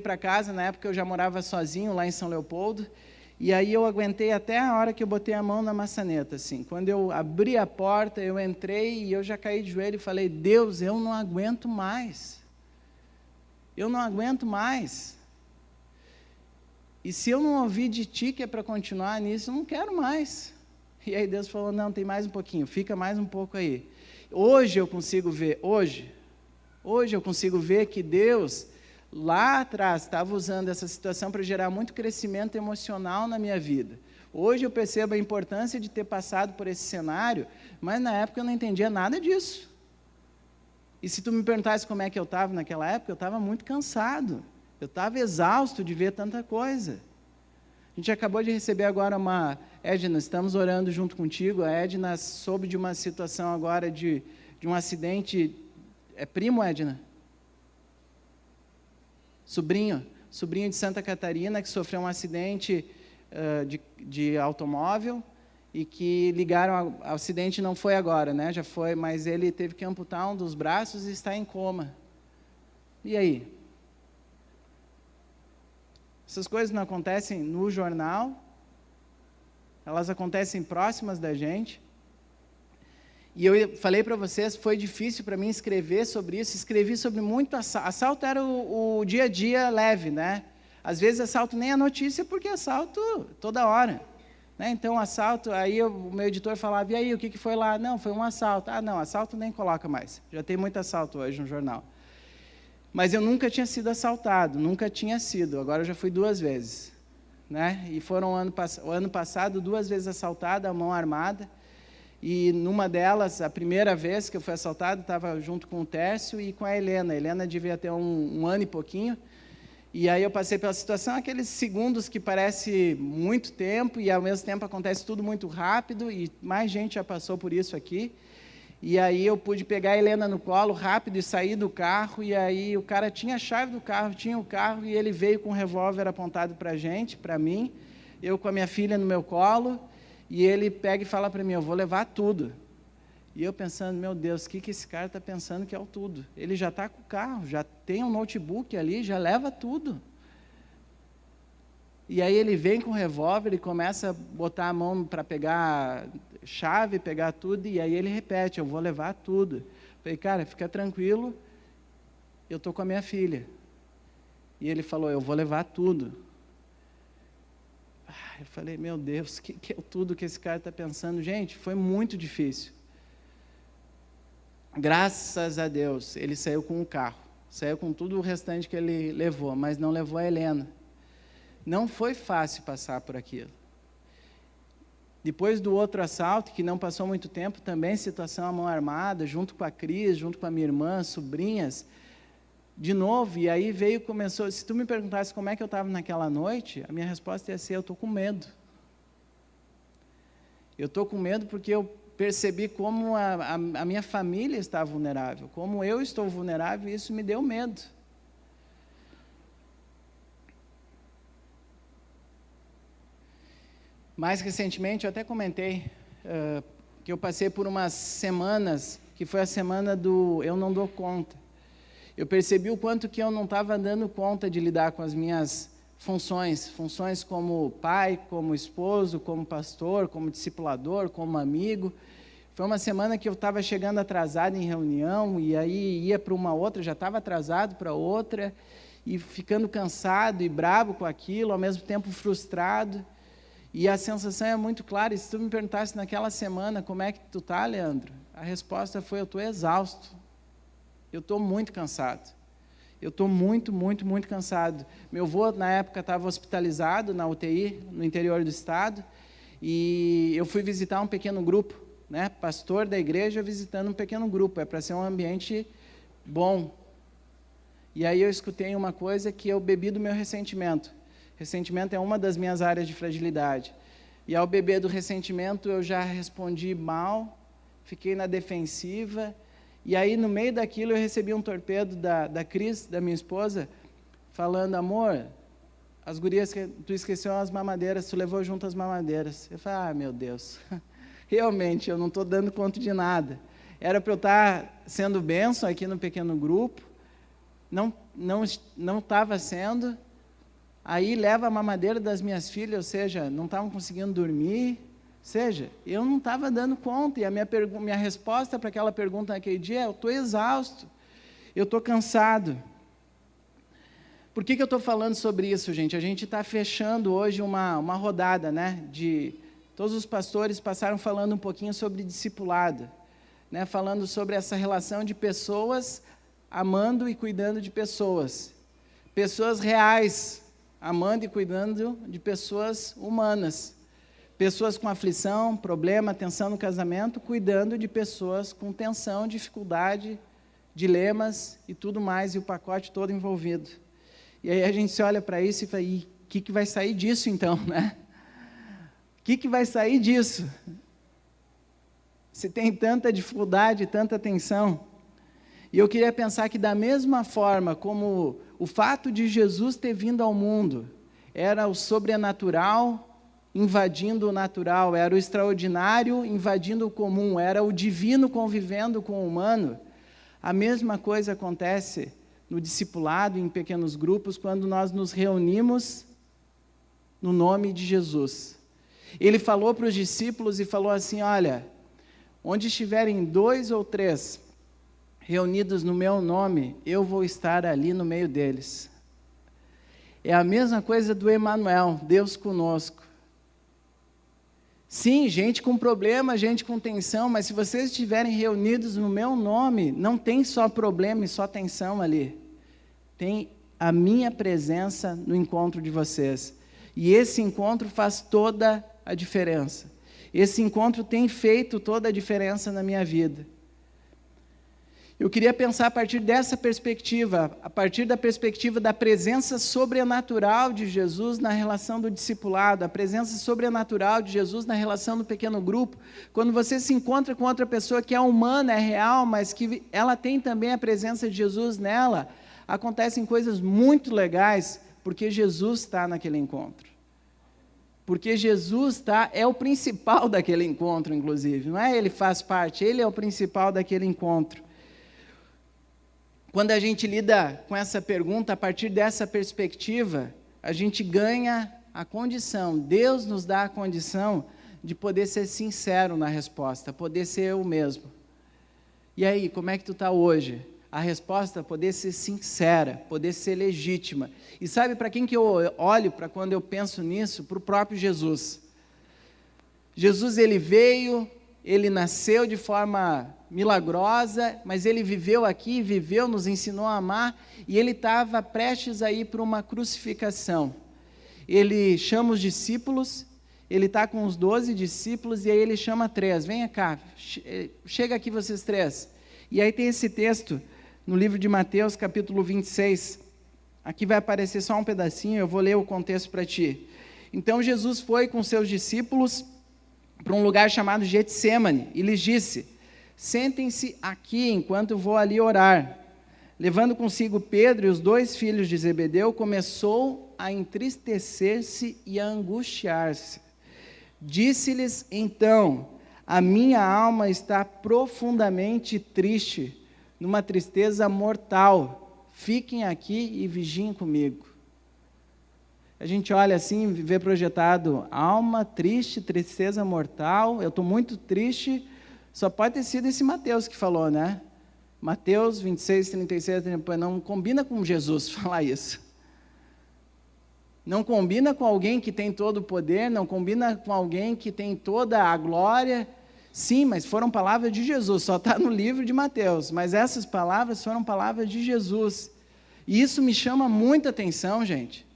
para casa, na época eu já morava sozinho lá em São Leopoldo, e aí eu aguentei até a hora que eu botei a mão na maçaneta, assim. Quando eu abri a porta, eu entrei e eu já caí de joelho e falei, Deus, eu não aguento mais. Eu não aguento mais. E se eu não ouvir de ti que é para continuar nisso, eu não quero mais. E aí Deus falou, não, tem mais um pouquinho, fica mais um pouco aí. Hoje eu consigo ver, hoje eu consigo ver que Deus, lá atrás, estava usando essa situação para gerar muito crescimento emocional na minha vida. Hoje eu percebo a importância de ter passado por esse cenário, mas na época eu não entendia nada disso. E se tu me perguntasse como é que eu estava naquela época, eu estava muito cansado. Eu estava exausto de ver tanta coisa. A gente acabou de receber agora uma... Edna, estamos orando junto contigo. A Edna soube de uma situação agora de um acidente... É primo, Edna? Sobrinho de Santa Catarina, que sofreu um acidente de automóvel e que ligaram... O acidente não foi agora, né? Já foi, mas ele teve que amputar um dos braços e está em coma. E aí? Essas coisas não acontecem no jornal, elas acontecem próximas da gente. E eu falei para vocês, foi difícil para mim escrever sobre isso, escrevi sobre muito assalto. Assalto era o dia a dia leve, né? Às vezes assalto nem a notícia, porque assalto toda hora. Né? Então assalto, aí o meu editor falava, e aí, o que foi lá? Não, foi um assalto. Ah, não, assalto nem coloca mais, já tem muito assalto hoje no jornal. Mas eu nunca tinha sido assaltado, nunca tinha sido, agora eu já fui 2 vezes. Né? E foram o ano passado 2 vezes assaltado, a mão armada, e numa delas, a primeira vez que eu fui assaltado, estava junto com o Tércio e com a Helena. A Helena devia ter um ano e pouquinho, e aí eu passei pela situação, aqueles segundos que parece muito tempo, e ao mesmo tempo acontece tudo muito rápido, e mais gente já passou por isso aqui. E aí eu pude pegar a Helena no colo rápido e sair do carro, e aí o cara tinha a chave do carro, tinha o carro, e ele veio com um revólver apontado para a gente, para mim, eu com a minha filha no meu colo, e ele pega e fala para mim, eu vou levar tudo. E eu pensando, meu Deus, o que esse cara está pensando que é o tudo? Ele já está com o carro, já tem um notebook ali, já leva tudo. E aí ele vem com o revólver e começa a botar a mão para pegar chave, pegar tudo, e aí ele repete, eu vou levar tudo. Falei, cara, fica tranquilo, eu estou com a minha filha. E ele falou, eu vou levar tudo. Eu falei, meu Deus, o que é tudo que esse cara está pensando? Gente, foi muito difícil. Graças a Deus, ele saiu com o carro, saiu com tudo o restante que ele levou, mas não levou a Helena. Não foi fácil passar por aquilo. Depois do outro assalto, que não passou muito tempo, também situação à mão armada, junto com a Cris, junto com a minha irmã, sobrinhas, de novo, e aí começou, se tu me perguntasse como é que eu estava naquela noite, a minha resposta ia ser, eu estou com medo. Eu estou com medo porque eu percebi como a minha família está vulnerável, como eu estou vulnerável, e isso me deu medo. Mais recentemente, eu até comentei que eu passei por umas semanas, que foi a semana do eu não dou conta. Eu percebi o quanto que eu não estava dando conta de lidar com as minhas funções como pai, como esposo, como pastor, como discipulador, como amigo. Foi uma semana que eu estava chegando atrasado em reunião, e aí ia para uma outra, já estava atrasado para outra, e ficando cansado e bravo com aquilo, ao mesmo tempo frustrado. E a sensação é muito clara, e se tu me perguntasse naquela semana, como é que tu está, Leandro? A resposta foi, eu estou exausto, eu estou muito cansado, eu estou muito, muito, muito cansado. Meu avô, na época, estava hospitalizado na UTI, no interior do estado, e eu fui visitar um pequeno grupo, né? Pastor da igreja visitando um pequeno grupo, é para ser um ambiente bom. E aí eu escutei uma coisa que eu bebi do meu ressentimento. Ressentimento é uma das minhas áreas de fragilidade. E ao beber do ressentimento, eu já respondi mal, fiquei na defensiva, e aí no meio daquilo eu recebi um torpedo da Cris, da minha esposa, falando, amor, as gurias, tu esqueceu as mamadeiras, tu levou junto as mamadeiras. Eu falei, meu Deus, realmente eu não estou dando conta de nada. Era para eu estar sendo bênção aqui no pequeno grupo, não estava sendo, aí leva a mamadeira das minhas filhas, ou seja, não estavam conseguindo dormir, ou seja, eu não estava dando conta, e a minha resposta para aquela pergunta naquele dia é: eu estou exausto, eu estou cansado. Por que eu estou falando sobre isso, gente? A gente está fechando hoje uma rodada, né? Todos os pastores passaram falando um pouquinho sobre discipulado, né? Falando sobre essa relação de pessoas amando e cuidando de pessoas. Pessoas reais, amando e cuidando de pessoas humanas. Pessoas com aflição, problema, tensão no casamento, cuidando de pessoas com tensão, dificuldade, dilemas e tudo mais, e o pacote todo envolvido. E aí a gente se olha para isso e fala: e o que vai sair disso então, né? O que vai sair disso? Se tem tanta dificuldade, tanta tensão. E eu queria pensar que da mesma forma como o fato de Jesus ter vindo ao mundo era o sobrenatural invadindo o natural, era o extraordinário invadindo o comum, era o divino convivendo com o humano, a mesma coisa acontece no discipulado, em pequenos grupos, quando nós nos reunimos no nome de Jesus. Ele falou para os discípulos e falou assim: olha, onde estiverem 2 ou 3 reunidos no meu nome, eu vou estar ali no meio deles. É a mesma coisa do Emanuel, Deus conosco. Sim, gente com problema, gente com tensão, mas se vocês estiverem reunidos no meu nome, não tem só problema e só tensão ali. Tem a minha presença no encontro de vocês. E esse encontro faz toda a diferença. Esse encontro tem feito toda a diferença na minha vida. Eu queria pensar a partir dessa perspectiva, a partir da perspectiva da presença sobrenatural de Jesus na relação do discipulado, a presença sobrenatural de Jesus na relação do pequeno grupo. Quando você se encontra com outra pessoa que é humana, é real, mas que ela tem também a presença de Jesus nela, acontecem coisas muito legais, porque Jesus está naquele encontro. Porque Jesus é o principal daquele encontro, inclusive. Não é ele faz parte, ele é o principal daquele encontro. Quando a gente lida com essa pergunta, a partir dessa perspectiva, a gente ganha a condição, Deus nos dá a condição de poder ser sincero na resposta, poder ser eu mesmo. E aí, como é que tu está hoje? A resposta é poder ser sincera, poder ser legítima. E sabe para quem que eu olho para quando eu penso nisso? Para o próprio Jesus. Jesus, ele veio, ele nasceu de forma milagrosa, mas ele viveu aqui, nos ensinou a amar, e ele estava prestes a ir para uma crucificação. Ele chama os discípulos, ele está com os 12 discípulos, e aí ele chama 3, venha cá, chega aqui vocês 3. E aí tem esse texto, no livro de Mateus, capítulo 26, aqui vai aparecer só um pedacinho, eu vou ler o contexto para ti. Então Jesus foi com seus discípulos para um lugar chamado Getsêmani, e lhes disse: sentem-se aqui enquanto eu vou ali orar. Levando consigo Pedro e os 2 filhos de Zebedeu, começou a entristecer-se e a angustiar-se. Disse-lhes então: a minha alma está profundamente triste, numa tristeza mortal. Fiquem aqui e vigiem comigo. A gente olha assim, vê projetado, alma triste, tristeza mortal, eu estou muito triste. Só pode ter sido esse Mateus que falou, né? Mateus 26, 36, não combina com Jesus falar isso. Não combina com alguém que tem todo o poder, não combina com alguém que tem toda a glória. Sim, mas foram palavras de Jesus, só está no livro de Mateus, mas essas palavras foram palavras de Jesus. E isso me chama muita atenção, gente.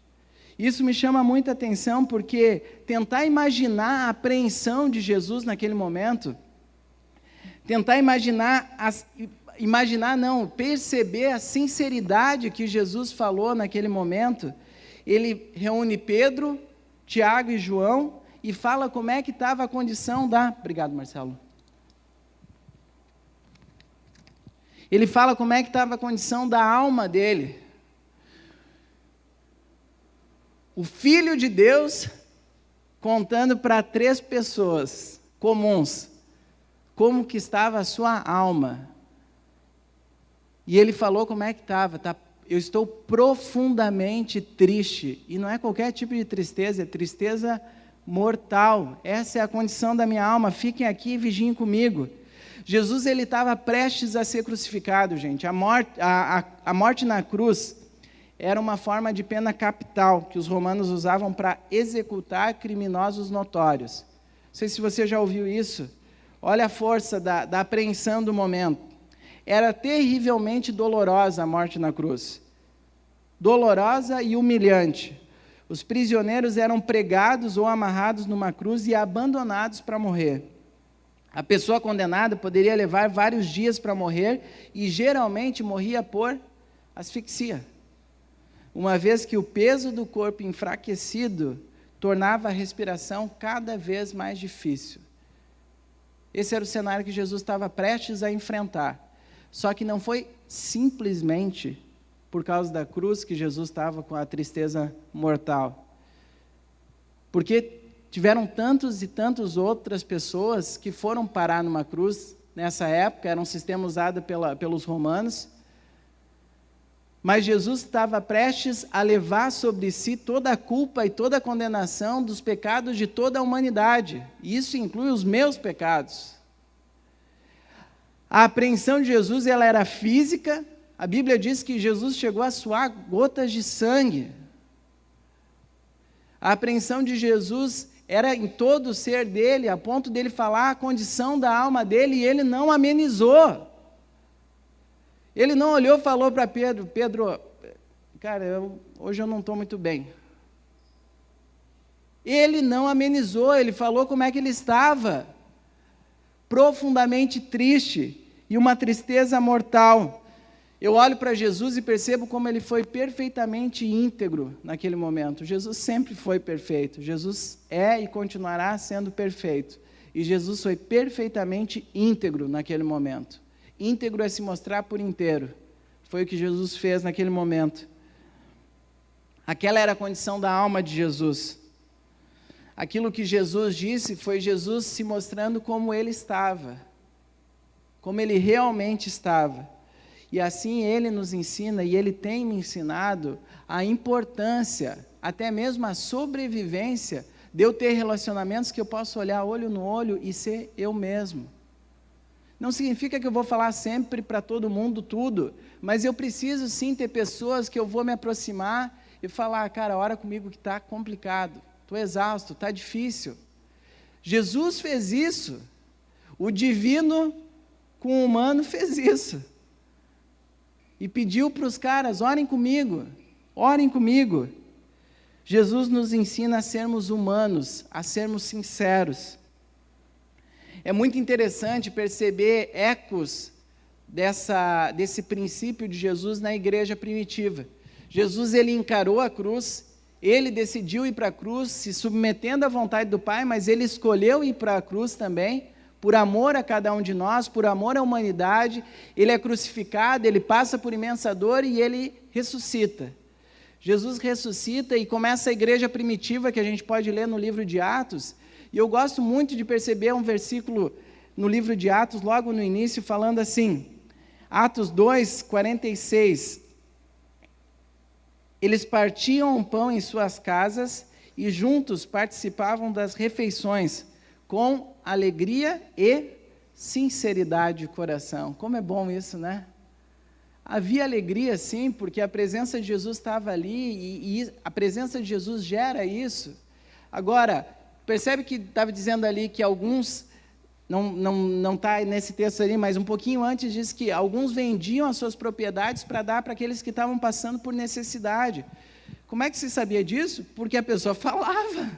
Isso me chama muita atenção porque tentar imaginar a apreensão de Jesus naquele momento, tentar perceber a sinceridade que Jesus falou naquele momento. Ele reúne Pedro, Tiago e João e fala como é que estava a condição da... Obrigado, Marcelo. Ele fala como é que estava a condição da alma dele. O Filho de Deus contando para 3 pessoas comuns como que estava a sua alma. E ele falou como é que estava, está eu estou profundamente triste. E não é qualquer tipo de tristeza, é tristeza mortal. Essa é a condição da minha alma. Fiquem aqui e vigiem comigo. Jesus, ele estava prestes a ser crucificado, gente. A morte na cruz era uma forma de pena capital que os romanos usavam para executar criminosos notórios. Não sei se você já ouviu isso. Olha a força da apreensão do momento. Era terrivelmente dolorosa a morte na cruz. Dolorosa e humilhante. Os prisioneiros eram pregados ou amarrados numa cruz e abandonados para morrer. A pessoa condenada poderia levar vários dias para morrer e geralmente morria por asfixia, uma vez que o peso do corpo enfraquecido tornava a respiração cada vez mais difícil. Esse era o cenário que Jesus estava prestes a enfrentar. Só que não foi simplesmente por causa da cruz que Jesus estava com a tristeza mortal. Porque tiveram tantos e tantas outras pessoas que foram parar numa cruz nessa época, era um sistema usado pelos romanos. Mas Jesus estava prestes a levar sobre si toda a culpa e toda a condenação dos pecados de toda a humanidade. E isso inclui os meus pecados. A apreensão de Jesus, ela era física. A Bíblia diz que Jesus chegou a suar gotas de sangue. A apreensão de Jesus era em todo o ser dele, a ponto dele falar a condição da alma dele, e ele não amenizou. Ele não olhou e falou para Pedro: Pedro, cara, hoje eu não estou muito bem. Ele não amenizou, ele falou como é que ele estava, profundamente triste, e uma tristeza mortal. Eu olho para Jesus e percebo como ele foi perfeitamente íntegro naquele momento. Jesus sempre foi perfeito, Jesus é e continuará sendo perfeito, e Jesus foi perfeitamente íntegro naquele momento. Íntegro é se mostrar por inteiro, foi o que Jesus fez naquele momento. Aquela era a condição da alma de Jesus. Aquilo que Jesus disse foi Jesus se mostrando como ele estava, como ele realmente estava. E assim ele nos ensina, e ele tem me ensinado, a importância, até mesmo a sobrevivência, de eu ter relacionamentos que eu posso olhar olho no olho e ser eu mesmo. Não significa que eu vou falar sempre para todo mundo tudo, mas eu preciso sim ter pessoas que eu vou me aproximar e falar: cara, ora comigo que está complicado, estou exausto, está difícil. Jesus fez isso, o divino com o humano fez isso. E pediu para os caras: orem comigo, orem comigo. Jesus nos ensina a sermos humanos, a sermos sinceros. É muito interessante perceber ecos desse princípio de Jesus na igreja primitiva. Jesus, ele encarou a cruz, ele decidiu ir para a cruz, se submetendo à vontade do Pai, mas ele escolheu ir para a cruz também, por amor a cada um de nós, por amor à humanidade. Ele é crucificado, ele passa por imensa dor e ele ressuscita. Jesus ressuscita e começa a igreja primitiva, que a gente pode ler no livro de Atos. E eu gosto muito de perceber um versículo no livro de Atos, logo no início, falando assim, Atos 2, 46. Eles partiam o pão em suas casas e juntos participavam das refeições, com alegria e sinceridade de coração. Como é bom isso, né? Havia alegria, sim, porque a presença de Jesus estava ali, e a presença de Jesus gera isso. Agora, percebe que estava dizendo ali que alguns, não está nesse texto ali, mas um pouquinho antes diz que alguns vendiam as suas propriedades para dar para aqueles que estavam passando por necessidade. Como é que se sabia disso? Porque a pessoa falava.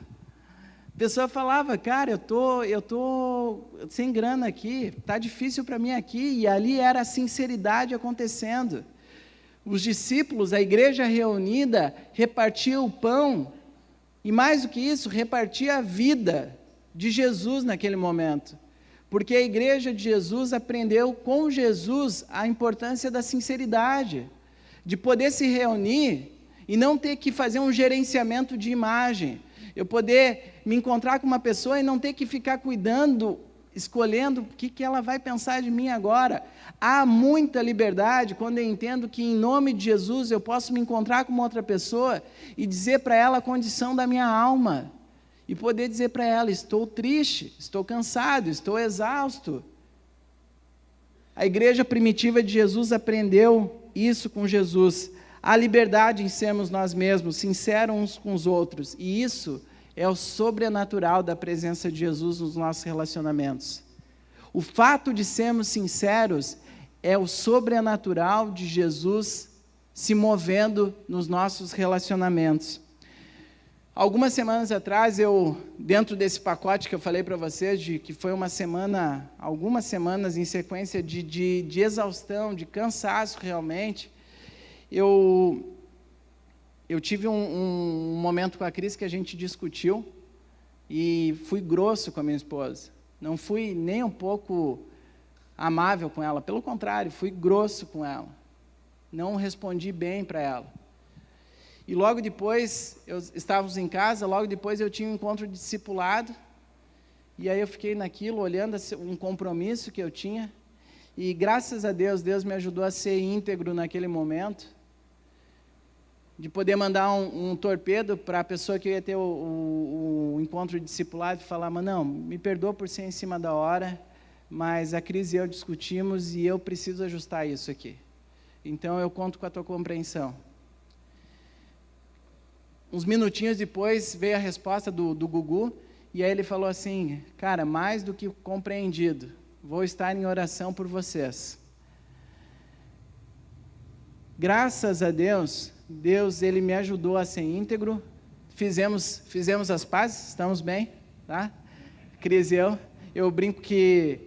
A pessoa falava: cara, eu tô sem grana aqui, está difícil para mim aqui, e ali era a sinceridade acontecendo. Os discípulos, a igreja reunida, repartia o pão, e mais do que isso, repartia a vida de Jesus naquele momento, porque a igreja de Jesus aprendeu com Jesus a importância da sinceridade, de poder se reunir e não ter que fazer um gerenciamento de imagem, eu poder me encontrar com uma pessoa e não ter que ficar cuidando escolhendo o que ela vai pensar de mim agora. Há muita liberdade quando eu entendo que, em nome de Jesus, eu posso me encontrar com uma outra pessoa e dizer para ela a condição da minha alma. E poder dizer para ela: estou triste, estou cansado, estou exausto. A igreja primitiva de Jesus aprendeu isso com Jesus. Há liberdade em sermos nós mesmos, sinceros uns com os outros. E isso é o sobrenatural da presença de Jesus nos nossos relacionamentos. O fato de sermos sinceros é o sobrenatural de Jesus se movendo nos nossos relacionamentos. Algumas semanas atrás, dentro desse pacote que eu falei para vocês, que foi algumas semanas em sequência de exaustão, de cansaço realmente, eu tive um momento com a Cris que a gente discutiu e fui grosso com a minha esposa. Não fui nem um pouco amável com ela, pelo contrário, fui grosso com ela. Não respondi bem para ela. E logo depois, estávamos em casa, logo depois eu tinha um encontro de discipulado, e aí eu fiquei naquilo, olhando um compromisso que eu tinha, e graças a Deus, Deus me ajudou a ser íntegro naquele momento, de poder mandar um torpedo para a pessoa que ia ter o encontro de discipulado e falar: mas não, me perdoa por ser em cima da hora, mas a Cris e eu discutimos e eu preciso ajustar isso aqui. Então eu conto com a tua compreensão. Uns minutinhos depois veio a resposta do Gugu, e aí ele falou assim: cara, mais do que compreendido, vou estar em oração por vocês. Graças a Deus, ele me ajudou a ser íntegro, fizemos as pazes, estamos bem, tá? Cris e eu brinco que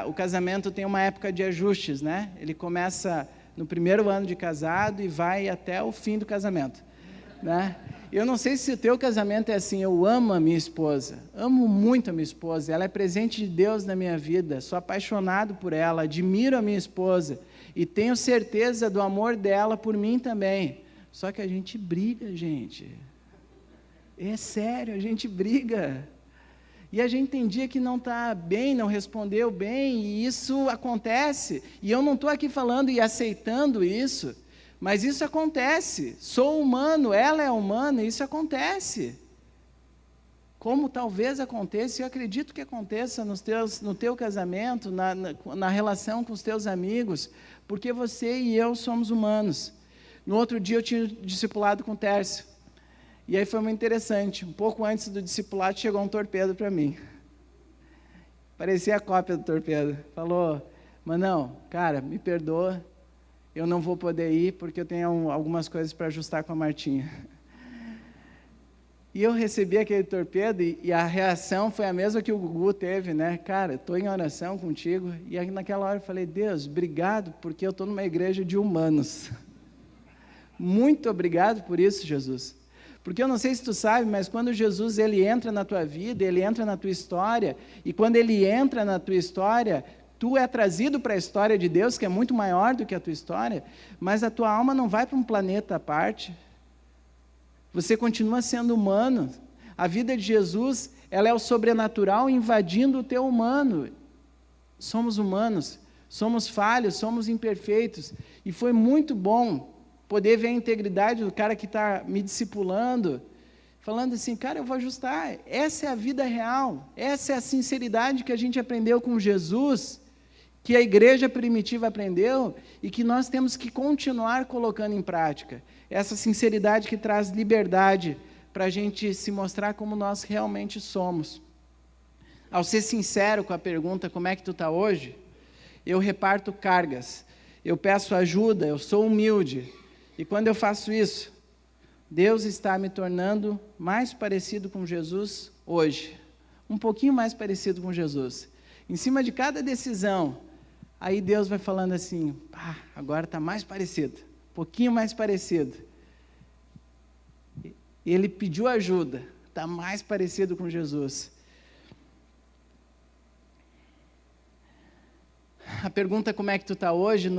o casamento tem uma época de ajustes, né? Ele começa no primeiro ano de casado e vai até o fim do casamento, né? Eu não sei se o teu casamento é assim. Eu amo a minha esposa, amo muito a minha esposa, ela é presente de Deus na minha vida, sou apaixonado por ela, admiro a minha esposa e tenho certeza do amor dela por mim também. Só que a gente briga, gente. É sério, a gente briga. E a gente tem dia que não está bem, não respondeu bem, e isso acontece. E eu não estou aqui falando e aceitando isso, mas isso acontece. Sou humano, ela é humana, isso acontece. Como talvez aconteça, eu acredito que aconteça no teu casamento, na relação com os teus amigos, porque você e eu somos humanos. No outro dia eu tinha discipulado com o Tércio, e aí foi muito interessante. Um pouco antes do discipulado chegou um torpedo para mim. Parecia a cópia do torpedo. Falou: Manão, cara, me perdoa, eu não vou poder ir porque eu tenho algumas coisas para ajustar com a Martinha. E eu recebi aquele torpedo e a reação foi a mesma que o Gugu teve, né? Cara, estou em oração contigo. E aí, naquela hora eu falei: Deus, obrigado, porque eu estou numa igreja de humanos. Muito obrigado por isso, Jesus. Porque eu não sei se tu sabe, mas quando Jesus ele entra na tua vida, ele entra na tua história, e quando ele entra na tua história, tu é trazido para a história de Deus, que é muito maior do que a tua história, mas a tua alma não vai para um planeta à parte. Você continua sendo humano. A vida de Jesus, ela é o sobrenatural invadindo o teu humano. Somos humanos, somos falhos, somos imperfeitos, e foi muito bom poder ver a integridade do cara que está me discipulando, falando assim: cara, eu vou ajustar, essa é a vida real, essa é a sinceridade que a gente aprendeu com Jesus, que a igreja primitiva aprendeu, e que nós temos que continuar colocando em prática, essa sinceridade que traz liberdade, para a gente se mostrar como nós realmente somos. Ao ser sincero com a pergunta, como é que tu está hoje, eu reparto cargas, eu peço ajuda, eu sou humilde. E quando eu faço isso, Deus está me tornando mais parecido com Jesus hoje. Um pouquinho mais parecido com Jesus. Em cima de cada decisão, aí Deus vai falando assim: agora está mais parecido, um pouquinho mais parecido. Ele pediu ajuda, está mais parecido com Jesus. A pergunta como é que tu está hoje,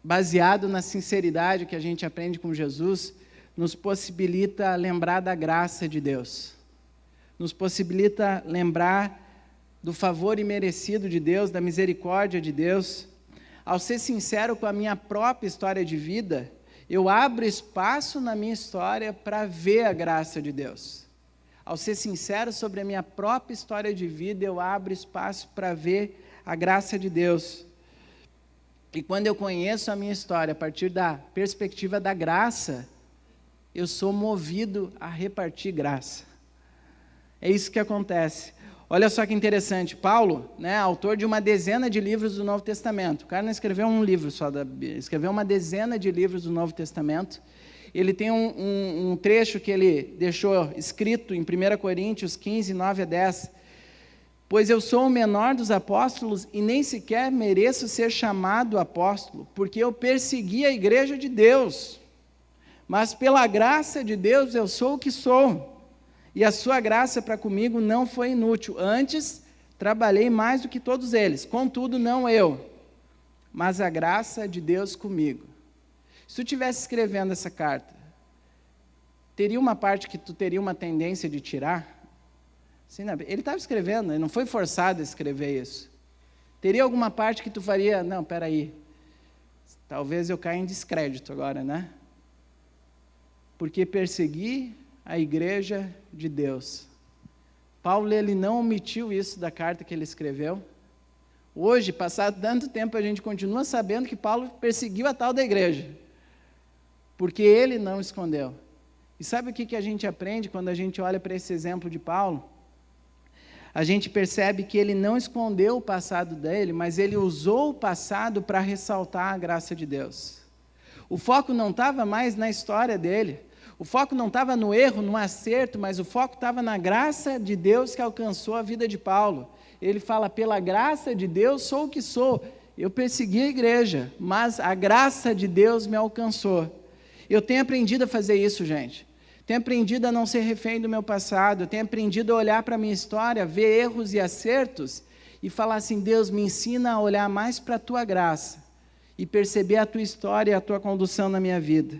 baseado na sinceridade que a gente aprende com Jesus, nos possibilita lembrar da graça de Deus, nos possibilita lembrar do favor imerecido de Deus, da misericórdia de Deus, ao ser sincero com a minha própria história de vida, eu abro espaço na minha história para ver a graça de Deus. Ao ser sincero sobre a minha própria história de vida, eu abro espaço para ver a graça de Deus. E quando eu conheço a minha história a partir da perspectiva da graça, eu sou movido a repartir graça. É isso que acontece. Olha só que interessante, Paulo, autor de uma dezena de livros do Novo Testamento. O cara não escreveu um livro só, escreveu uma dezena de livros do Novo Testamento. Ele tem um trecho que ele deixou escrito em 1 Coríntios 15, 9 a 10. Pois eu sou o menor dos apóstolos e nem sequer mereço ser chamado apóstolo, porque eu persegui a igreja de Deus. Mas pela graça de Deus eu sou o que sou. E a sua graça para comigo não foi inútil. Antes, trabalhei mais do que todos eles. Contudo, não eu, mas a graça de Deus comigo. Se tu estivesse escrevendo essa carta, teria uma parte que tu teria uma tendência de tirar? Sim, ele estava escrevendo, ele não foi forçado a escrever isso. Teria alguma parte que tu faria, não, peraí, talvez eu caia em descrédito agora, Porque persegui a igreja de Deus. Paulo, ele não omitiu isso da carta que ele escreveu. Hoje, passado tanto tempo, a gente continua sabendo que Paulo perseguiu a tal da igreja, porque ele não escondeu. E sabe o que a gente aprende quando a gente olha para esse exemplo de Paulo? A gente percebe que ele não escondeu o passado dele, mas ele usou o passado para ressaltar a graça de Deus. O foco não estava mais na história dele, o foco não estava no erro, no acerto, mas o foco estava na graça de Deus que alcançou a vida de Paulo. Ele fala, pela graça de Deus sou o que sou. Eu persegui a igreja, mas a graça de Deus me alcançou. Eu tenho aprendido a fazer isso, gente. Tenho aprendido a não ser refém do meu passado. Eu tenho aprendido a olhar para a minha história, ver erros e acertos e falar assim, Deus, me ensina a olhar mais para a Tua graça e perceber a Tua história e a Tua condução na minha vida.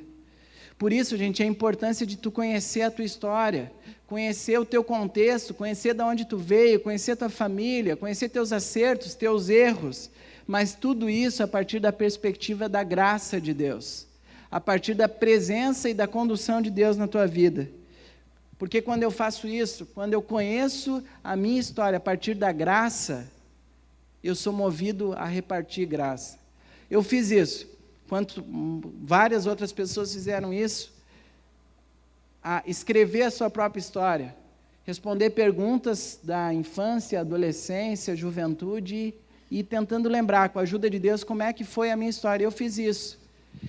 Por isso, gente, a importância de tu conhecer a tua história, conhecer o teu contexto, conhecer de onde tu veio, conhecer tua família, conhecer teus acertos, teus erros, mas tudo isso a partir da perspectiva da graça de Deus, a partir da presença e da condução de Deus na tua vida. Porque quando eu faço isso, quando eu conheço a minha história a partir da graça, eu sou movido a repartir graça. Eu fiz isso. Quanto várias outras pessoas fizeram isso, a escrever a sua própria história, responder perguntas da infância, adolescência, juventude e tentando lembrar, com a ajuda de Deus, como é que foi a minha história. Eu fiz isso.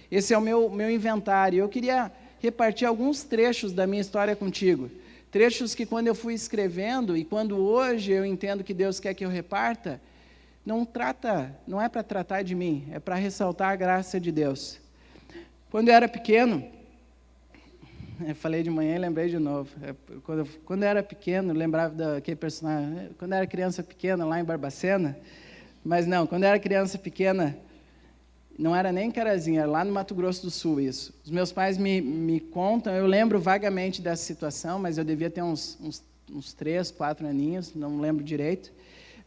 Esse é o meu inventário. Eu queria repartir alguns trechos da minha história contigo. Trechos que quando eu fui escrevendo e quando hoje eu entendo que Deus quer que eu reparta, não é para tratar de mim, é para ressaltar a graça de Deus. Quando eu era pequeno, eu falei de manhã e lembrei de novo. Quando eu era pequeno, lembrava daquele personagem. Quando eu era criança pequena, lá em Barbacena, mas não, quando eu era criança pequena, não era nem em Carazinho, era lá no Mato Grosso do Sul isso. Os meus pais me contam, eu lembro vagamente dessa situação, mas eu devia ter uns 3, 4 aninhos, não lembro direito.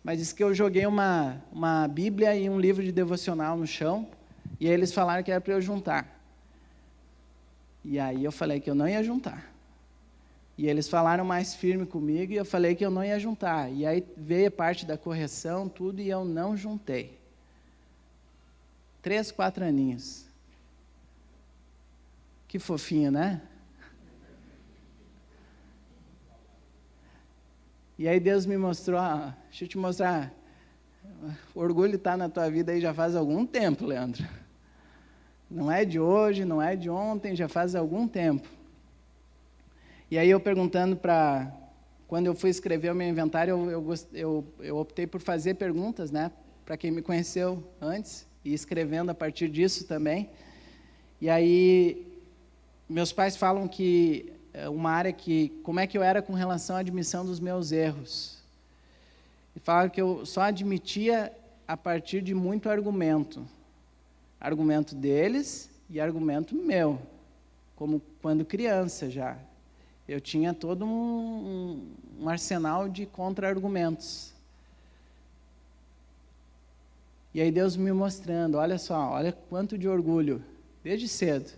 Mas diz que eu joguei uma Bíblia e um livro de devocional no chão, e aí eles falaram que era para eu juntar. E aí eu falei que eu não ia juntar. E eles falaram mais firme comigo, e eu falei que eu não ia juntar. E aí veio a parte da correção, tudo, e eu não juntei. 3, 4 aninhos. Que fofinho, né? E aí Deus me mostrou, deixa eu te mostrar, o orgulho está na tua vida aí já faz algum tempo, Leandro. Não é de hoje, não é de ontem, já faz algum tempo. E aí eu perguntando quando eu fui escrever o meu inventário, eu optei por fazer perguntas, para quem me conheceu antes, e escrevendo a partir disso também. E aí, meus pais falam que uma área como é que eu era com relação à admissão dos meus erros. E falaram que eu só admitia a partir de muito argumento. Argumento deles e argumento meu, como quando criança já. Eu tinha todo um arsenal de contra-argumentos. E aí Deus me mostrando, olha só, olha quanto de orgulho, desde cedo.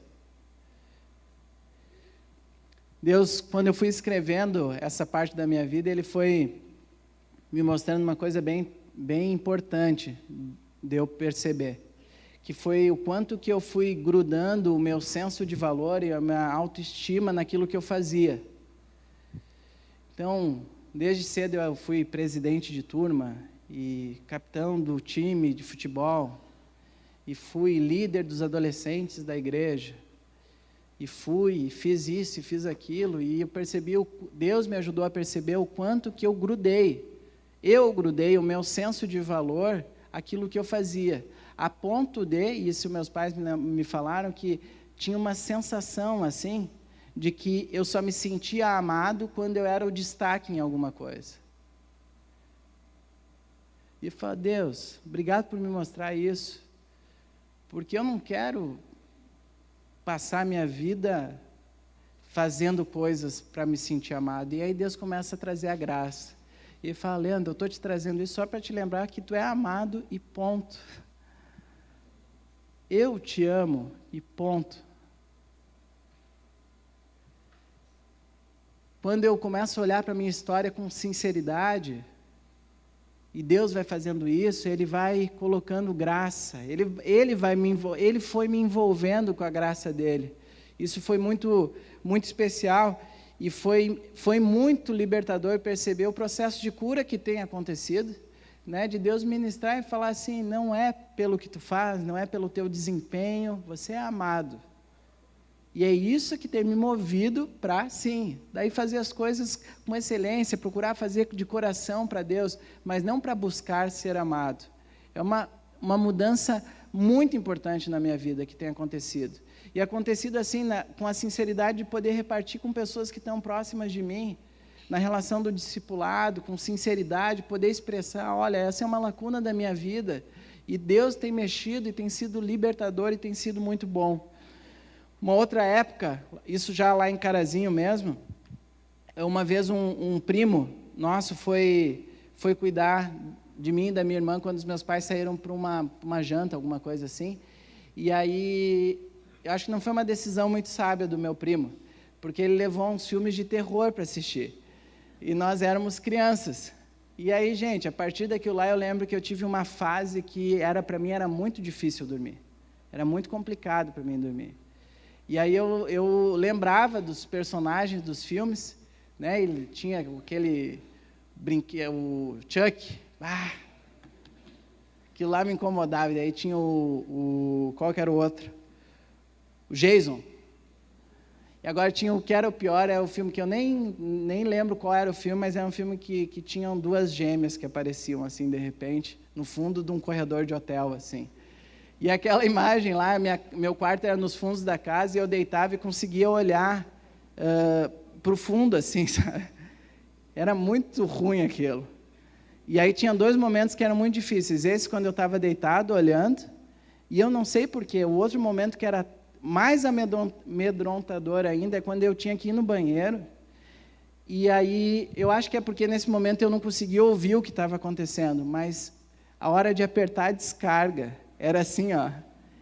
Deus, quando eu fui escrevendo essa parte da minha vida, Ele foi me mostrando uma coisa bem importante de eu perceber, que foi o quanto que eu fui grudando o meu senso de valor e a minha autoestima naquilo que eu fazia. Então, desde cedo eu fui presidente de turma e capitão do time de futebol, e fui líder dos adolescentes da igreja, e fiz isso e fiz aquilo, e eu percebi, Deus me ajudou a perceber o quanto que eu grudei o meu senso de valor, aquilo que eu fazia, a ponto de, e isso meus pais me falaram, que tinha uma sensação assim, de que eu só me sentia amado quando eu era o destaque em alguma coisa. E eu falo, Deus, obrigado por me mostrar isso, porque eu não quero passar minha vida fazendo coisas para me sentir amado. E aí Deus começa a trazer a graça. E ele fala, Leandro, eu estou te trazendo isso só para te lembrar que tu é amado e ponto. Eu te amo e ponto. Quando eu começo a olhar para a minha história com sinceridade, e Deus vai fazendo isso, Ele vai colocando graça, Ele foi me envolvendo com a graça dEle. Isso foi muito, muito especial, e foi muito libertador perceber o processo de cura que tem acontecido, né, de Deus ministrar e falar assim, não é pelo que tu faz, não é pelo teu desempenho, você é amado. E é isso que tem me movido para, sim, daí fazer as coisas com excelência, procurar fazer de coração para Deus, mas não para buscar ser amado. É uma mudança muito importante na minha vida que tem acontecido. E acontecido assim, com a sinceridade de poder repartir com pessoas que estão próximas de mim, na relação do discipulado, com sinceridade, poder expressar, olha, essa é uma lacuna da minha vida, e Deus tem mexido e tem sido libertador e tem sido muito bom. Uma outra época, isso já lá em Carazinho mesmo, uma vez um primo nosso foi cuidar de mim e da minha irmã quando os meus pais saíram para uma janta, alguma coisa assim, e aí, eu acho que não foi uma decisão muito sábia do meu primo, porque ele levou uns filmes de terror para assistir, e nós éramos crianças, e aí, gente, a partir daquilo lá eu lembro que eu tive uma fase que para mim era muito difícil dormir, era muito complicado para mim dormir. E aí eu lembrava dos personagens dos filmes, né? Ele tinha aquele brinquedo, o Chuck, aquilo lá me incomodava. E daí tinha qual que era o outro? O Jason. E agora tinha o que era o pior, é o filme que eu nem lembro qual era o filme, mas era um filme que tinham duas gêmeas que apareciam assim de repente, no fundo de um corredor de hotel, assim. E aquela imagem lá, meu quarto era nos fundos da casa, e eu deitava e conseguia olhar para o fundo, assim, sabe? Era muito ruim aquilo. E aí tinha 2 momentos que eram muito difíceis. Esse, quando eu estava deitado, olhando, e eu não sei porquê. O outro momento que era mais amedrontador ainda é quando eu tinha que ir no banheiro, e aí, eu acho que é porque nesse momento eu não conseguia ouvir o que estava acontecendo, mas a hora de apertar a descarga, era assim, ó,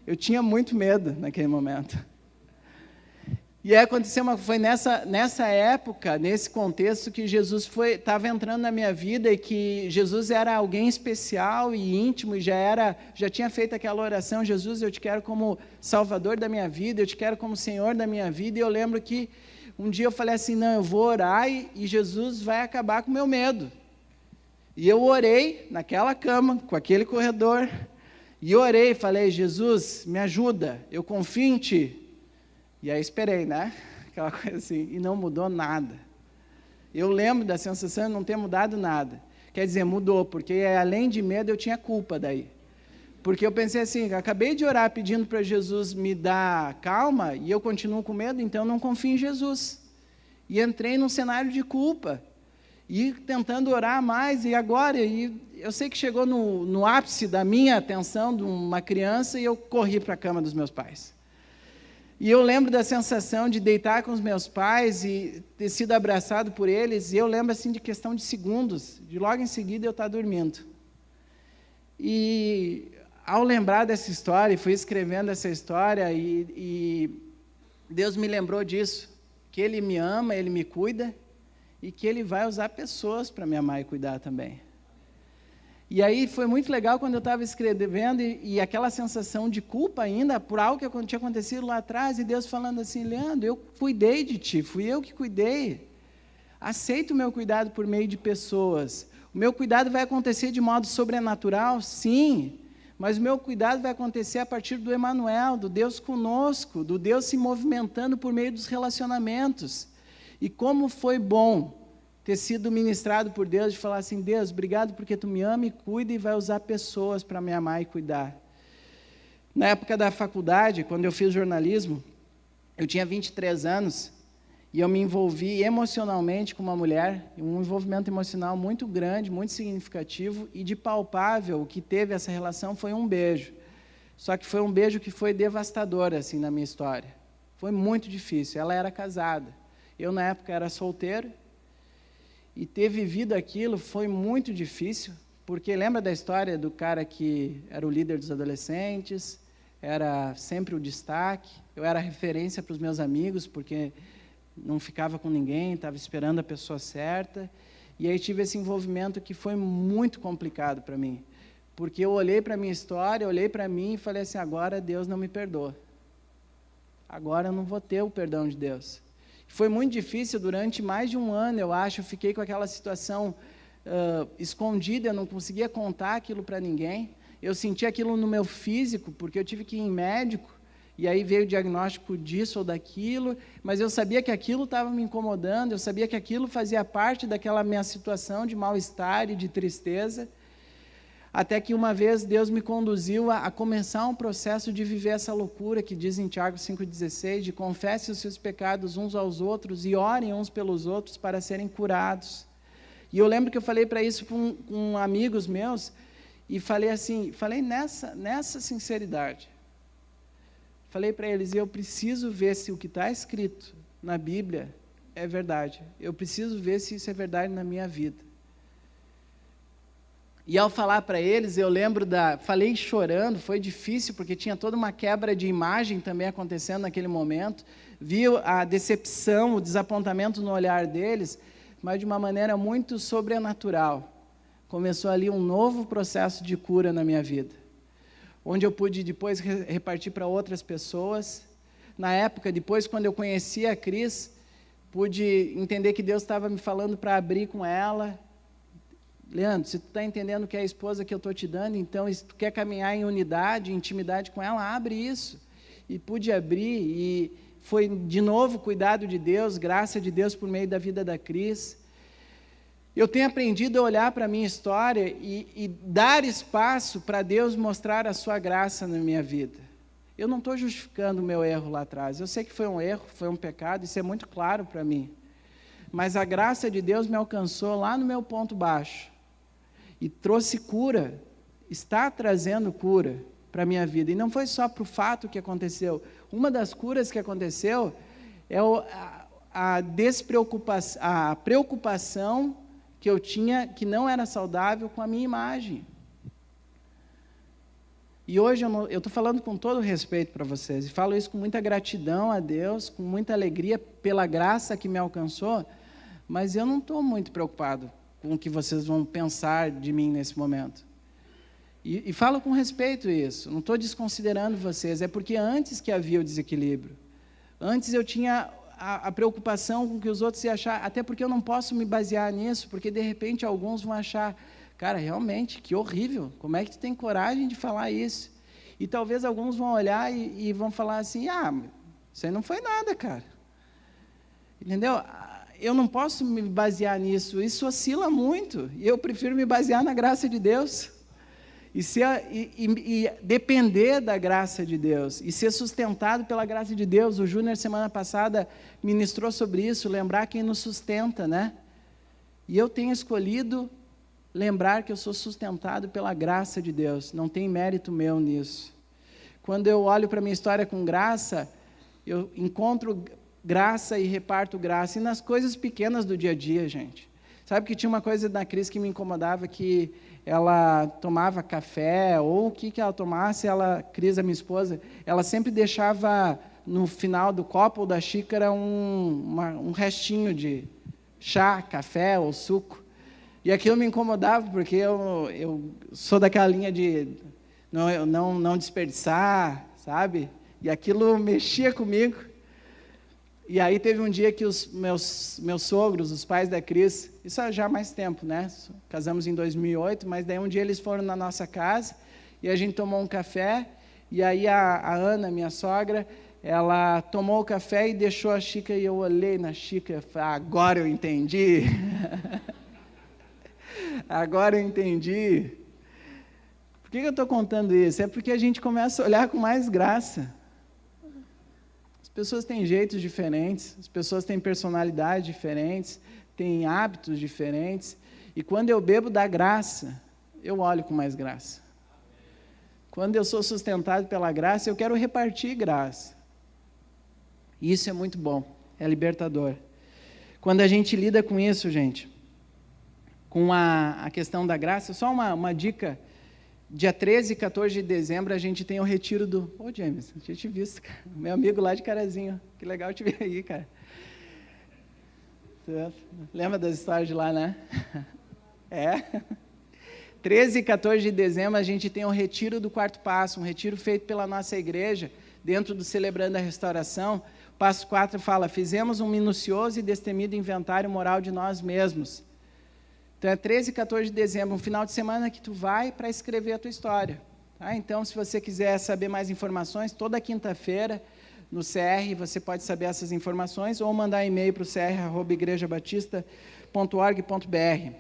eu tinha muito medo naquele momento. E aí aconteceu foi nessa época, nesse contexto, que Jesus estava entrando na minha vida, e que Jesus era alguém especial e íntimo, e já tinha feito aquela oração, Jesus, eu te quero como Salvador da minha vida, eu te quero como Senhor da minha vida, e eu lembro que um dia eu falei assim, não, eu vou orar e Jesus vai acabar com o meu medo. E eu orei naquela cama, com aquele corredor, e orei e falei, Jesus, me ajuda, eu confio em Ti. E aí esperei, né? Aquela coisa assim, e não mudou nada. Eu lembro da sensação de não ter mudado nada. Quer dizer, mudou, porque além de medo eu tinha culpa daí. Porque eu pensei assim, acabei de orar pedindo para Jesus me dar calma, e eu continuo com medo, então eu não confio em Jesus. E entrei num cenário de culpa. E tentando orar mais, e agora, e eu sei que chegou no ápice da minha atenção de uma criança, e eu corri para a cama dos meus pais. E eu lembro da sensação de deitar com os meus pais e ter sido abraçado por eles, e eu lembro assim de questão de segundos, de logo em seguida eu estar dormindo. E ao lembrar dessa história, fui escrevendo essa história e Deus me lembrou disso, que Ele me ama, Ele me cuida e que Ele vai usar pessoas para me amar e cuidar também. E aí foi muito legal quando eu estava escrevendo e aquela sensação de culpa ainda por algo que tinha acontecido lá atrás e Deus falando assim, Leandro, eu cuidei de ti, fui eu que cuidei. Aceita o meu cuidado por meio de pessoas. O meu cuidado vai acontecer de modo sobrenatural? Sim. Mas o meu cuidado vai acontecer a partir do Emanuel, do Deus conosco, do Deus se movimentando por meio dos relacionamentos. E como foi bom ter sido ministrado por Deus, de falar assim, Deus, obrigado porque tu me ama e cuida e vai usar pessoas para me amar e cuidar. Na época da faculdade, quando eu fiz jornalismo, eu tinha 23 anos, e eu me envolvi emocionalmente com uma mulher, um envolvimento emocional muito grande, muito significativo, e de palpável, o que teve essa relação foi um beijo. Só que foi um beijo que foi devastador, assim, na minha história. Foi muito difícil, ela era casada. Eu, na época, era solteiro, e ter vivido aquilo foi muito difícil, porque lembra da história do cara que era o líder dos adolescentes, era sempre o destaque, eu era referência para os meus amigos, porque não ficava com ninguém, estava esperando a pessoa certa, e aí tive esse envolvimento que foi muito complicado para mim, porque eu olhei para a minha história, olhei para mim e falei assim, agora Deus não me perdoa, agora eu não vou ter o perdão de Deus. Foi muito difícil, durante mais de um ano, eu acho, eu fiquei com aquela situação escondida, eu não conseguia contar aquilo para ninguém, eu senti aquilo no meu físico, porque eu tive que ir em médico, e aí veio o diagnóstico disso ou daquilo, mas eu sabia que aquilo estava me incomodando, eu sabia que aquilo fazia parte daquela minha situação de mal-estar e de tristeza, até que uma vez Deus me conduziu a começar um processo de viver essa loucura que diz em Tiago 5,16, de confesse os seus pecados uns aos outros e orem uns pelos outros para serem curados. E eu lembro que eu falei para isso com amigos meus, e falei assim, falei nessa sinceridade, falei para eles, eu preciso ver se o que está escrito na Bíblia é verdade. Eu preciso ver se isso é verdade na minha vida. E ao falar para eles, eu lembro falei chorando, foi difícil, porque tinha toda uma quebra de imagem também acontecendo naquele momento. Vi a decepção, o desapontamento no olhar deles, mas de uma maneira muito sobrenatural. Começou ali um novo processo de cura na minha vida, onde eu pude depois repartir para outras pessoas. Na época, depois, quando eu conheci a Cris, pude entender que Deus estava me falando para abrir com ela. Leandro, se tu está entendendo que é a esposa que eu estou te dando, então, se tu quer caminhar em unidade, em intimidade com ela, abre isso. E pude abrir, e foi, de novo, cuidado de Deus, graça de Deus por meio da vida da Cris. Eu tenho aprendido a olhar para a minha história e dar espaço para Deus mostrar a sua graça na minha vida. Eu não estou justificando o meu erro lá atrás. Eu sei que foi um erro, foi um pecado, isso é muito claro para mim. Mas a graça de Deus me alcançou lá no meu ponto baixo. E trouxe cura, está trazendo cura para a minha vida. E não foi só para o fato que aconteceu. Uma das curas que aconteceu é a preocupação que eu tinha, que não era saudável, com a minha imagem. E hoje eu estou falando com todo respeito para vocês, e falo isso com muita gratidão a Deus, com muita alegria pela graça que me alcançou, mas eu não estou muito preocupado com o que vocês vão pensar de mim nesse momento. E falo com respeito isso, não estou desconsiderando vocês, é porque antes que havia o desequilíbrio, antes eu tinha a preocupação com o que os outros iam achar, até porque eu não posso me basear nisso, porque de repente alguns vão achar, cara, realmente, que horrível, como é que tu tem coragem de falar isso? E talvez alguns vão olhar e vão falar assim, isso aí não foi nada, cara. Entendeu? Eu não posso me basear nisso, isso oscila muito, e eu prefiro me basear na graça de Deus. E depender da graça de Deus, e ser sustentado pela graça de Deus. O Júnior, semana passada, ministrou sobre isso, lembrar quem nos sustenta, né? E eu tenho escolhido lembrar que eu sou sustentado pela graça de Deus, não tem mérito meu nisso. Quando eu olho para a minha história com graça, eu encontro graça e reparto graça, e nas coisas pequenas do dia a dia, gente. Sabe que tinha uma coisa na Cris que me incomodava, que ela tomava café, ou o que ela tomasse, Cris, a minha esposa, ela sempre deixava no final do copo ou da xícara um restinho de chá, café ou suco. E aquilo me incomodava, porque eu sou daquela linha de não desperdiçar, sabe? E aquilo mexia comigo. E aí teve um dia que os meus sogros, os pais da Cris, isso já há mais tempo, né? Casamos em 2008, mas daí um dia eles foram na nossa casa e a gente tomou um café. E aí a Ana, minha sogra, ela tomou o café e deixou a xícara, e eu olhei na xícara e falei, agora eu entendi. Agora eu entendi. Por que eu estou contando isso? É porque a gente começa a olhar com mais graça. As pessoas têm jeitos diferentes, as pessoas têm personalidades diferentes, têm hábitos diferentes. E quando eu bebo da graça, eu olho com mais graça. Quando eu sou sustentado pela graça, eu quero repartir graça. E isso é muito bom, é libertador. Quando a gente lida com isso, gente, com a questão da graça, só uma dica, dia 13 e 14 de dezembro a gente tem o retiro do... Ô, James, não tinha te visto, cara. Meu amigo lá de Carazinho, que legal te ver aí, cara. Você lembra das histórias de lá, né? É. 13 e 14 de dezembro a gente tem o retiro do quarto passo, um retiro feito pela nossa igreja, dentro do Celebrando a Restauração. O passo 4 fala, fizemos um minucioso e destemido inventário moral de nós mesmos. Então é 13 e 14 de dezembro, um final de semana que tu vai para escrever a tua história. Tá? Então, se você quiser saber mais informações, toda quinta-feira no CR você pode saber essas informações ou mandar e-mail para o cr@igrejabatista.org.br.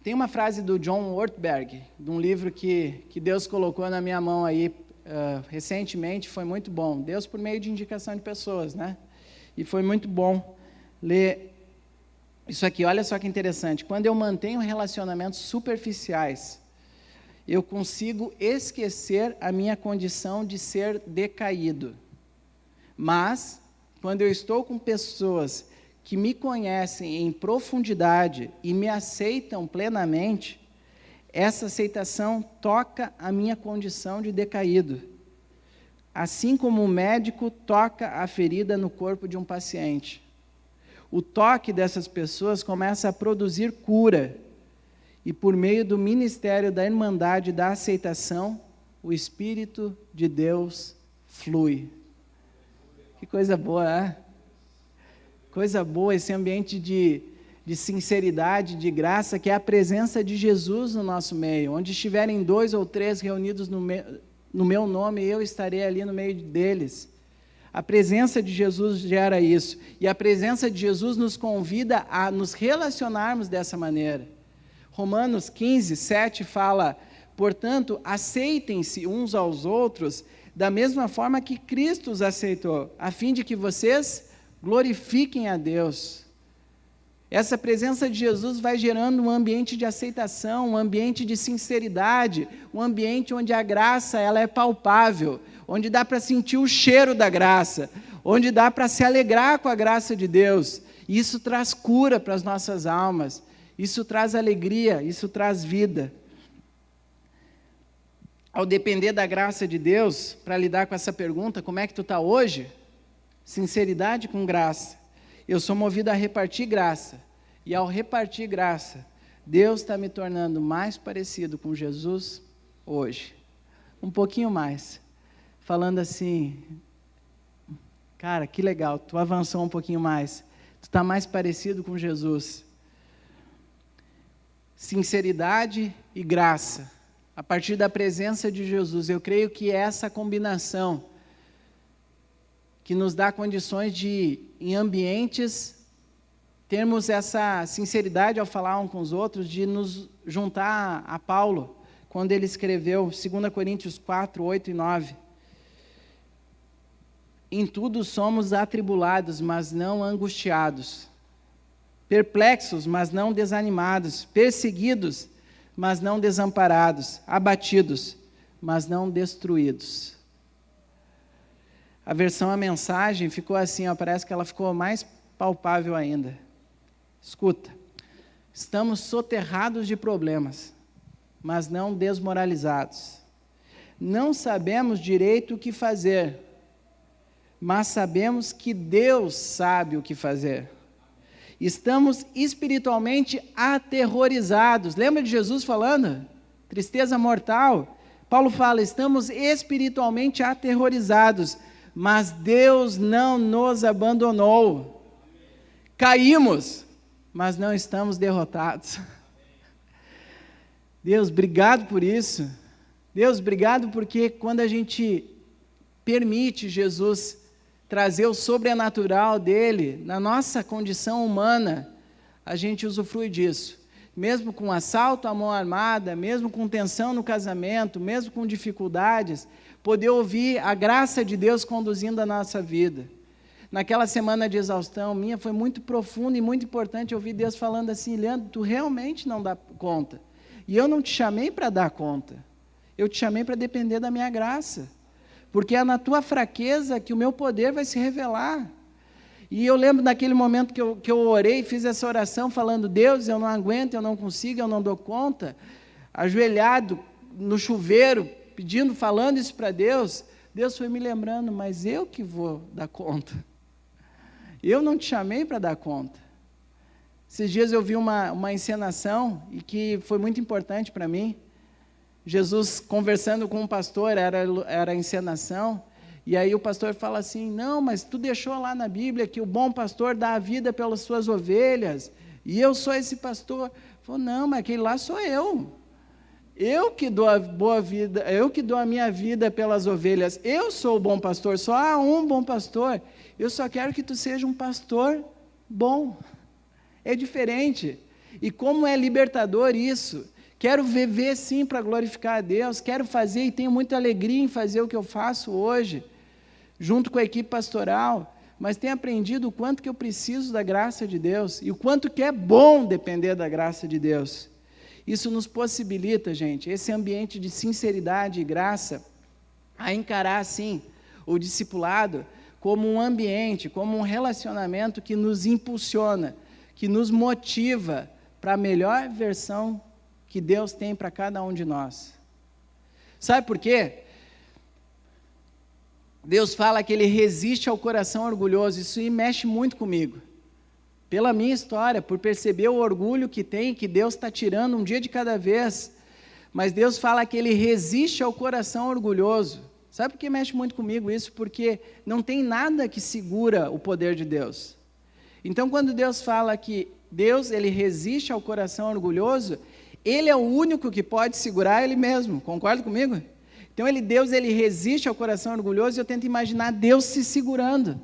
Tem uma frase do John Ortberg, de um livro que Deus colocou na minha mão aí recentemente, foi muito bom. Deus por meio de indicação de pessoas, né? E foi muito bom ler isso aqui. Olha só que interessante. Quando eu mantenho relacionamentos superficiais, eu consigo esquecer a minha condição de ser decaído. Mas, quando eu estou com pessoas que me conhecem em profundidade e me aceitam plenamente, essa aceitação toca a minha condição de decaído. Assim como o médico toca a ferida no corpo de um paciente. O toque dessas pessoas começa a produzir cura. E por meio do ministério da irmandade da aceitação, o Espírito de Deus flui. Que coisa boa, né? Coisa boa esse ambiente de sinceridade, de graça, que é a presença de Jesus no nosso meio. Onde estiverem 2 ou 3 reunidos no meu nome, eu estarei ali no meio deles. A presença de Jesus gera isso. E a presença de Jesus nos convida a nos relacionarmos dessa maneira. Romanos 15, 7 fala, portanto, aceitem-se uns aos outros da mesma forma que Cristo os aceitou, a fim de que vocês glorifiquem a Deus. Essa presença de Jesus vai gerando um ambiente de aceitação, um ambiente de sinceridade, um ambiente onde a graça ela é palpável, onde dá para sentir o cheiro da graça, onde dá para se alegrar com a graça de Deus. E isso traz cura para as nossas almas, isso traz alegria, isso traz vida. Ao depender da graça de Deus, para lidar com essa pergunta, como é que tu está hoje? Sinceridade com graça. Eu sou movido a repartir graça. E ao repartir graça, Deus está me tornando mais parecido com Jesus hoje. Um pouquinho mais. Falando assim, cara, que legal, tu avançou um pouquinho mais. Tu está mais parecido com Jesus. Sinceridade e graça. A partir da presença de Jesus, eu creio que é essa combinação que nos dá condições de, em ambientes, termos essa sinceridade ao falar uns com os outros, de nos juntar a Paulo, quando ele escreveu 2 Coríntios 4, 8 e 9. Em tudo somos atribulados, mas não angustiados, perplexos, mas não desanimados, perseguidos, mas não desamparados, abatidos, mas não destruídos. a versão A Mensagem ficou assim, ó, parece que ela ficou mais palpável ainda. Escuta, estamos soterrados de problemas, mas não desmoralizados. Não sabemos direito o que fazer, mas sabemos que Deus sabe o que fazer. Estamos espiritualmente aterrorizados. Lembra de Jesus falando? Tristeza mortal. Paulo fala, estamos espiritualmente aterrorizados, mas Deus não nos abandonou. Caímos, mas não estamos derrotados. Deus, obrigado por isso. Deus, obrigado porque quando a gente permite Jesus trazer o sobrenatural dele na nossa condição humana, a gente usufrui disso. Mesmo com assalto à mão armada, mesmo com tensão no casamento, mesmo com dificuldades, poder ouvir a graça de Deus conduzindo a nossa vida. Naquela semana de exaustão minha, foi muito profundo e muito importante ouvir Deus falando assim, Leandro, tu realmente não dá conta. E eu não te chamei para dar conta, eu te chamei para depender da minha graça. Porque é na tua fraqueza que o meu poder vai se revelar. E eu lembro daquele momento que eu orei, fiz essa oração falando, Deus, eu não aguento, eu não consigo, eu não dou conta, ajoelhado no chuveiro, pedindo, falando isso para Deus, Deus foi me lembrando, mas eu que vou dar conta. Eu não te chamei para dar conta. Esses dias eu vi uma encenação, e que foi muito importante para mim, Jesus conversando com um pastor, era a encenação, e aí o pastor fala assim, não, mas tu deixou lá na Bíblia que o bom pastor dá a vida pelas suas ovelhas, e eu sou esse pastor. Falou, não, mas aquele lá sou eu que dou a boa vida, eu que dou a minha vida pelas ovelhas, eu sou o bom pastor, só há um bom pastor, eu só quero que tu seja um pastor bom. É diferente, e como é libertador isso. Quero viver sim para glorificar a Deus, quero fazer e tenho muita alegria em fazer o que eu faço hoje, junto com a equipe pastoral, mas tenho aprendido o quanto que eu preciso da graça de Deus, e o quanto que é bom depender da graça de Deus. Isso nos possibilita, gente, esse ambiente de sinceridade e graça, a encarar assim, o discipulado, como um ambiente, como um relacionamento que nos impulsiona, que nos motiva para a melhor versão que Deus tem para cada um de nós. Sabe por quê? Deus fala que Ele resiste ao coração orgulhoso, isso mexe muito comigo. Pela minha história, por perceber o orgulho que tem, que Deus está tirando um dia de cada vez. Mas Deus fala que Ele resiste ao coração orgulhoso. Sabe por que mexe muito comigo isso? Porque não tem nada que segura o poder de Deus. Então, quando Deus fala que Deus, Ele resiste ao coração orgulhoso, Ele é o único que pode segurar Ele mesmo, concorda comigo? Então, Deus, Ele resiste ao coração orgulhoso, e eu tento imaginar Deus se segurando,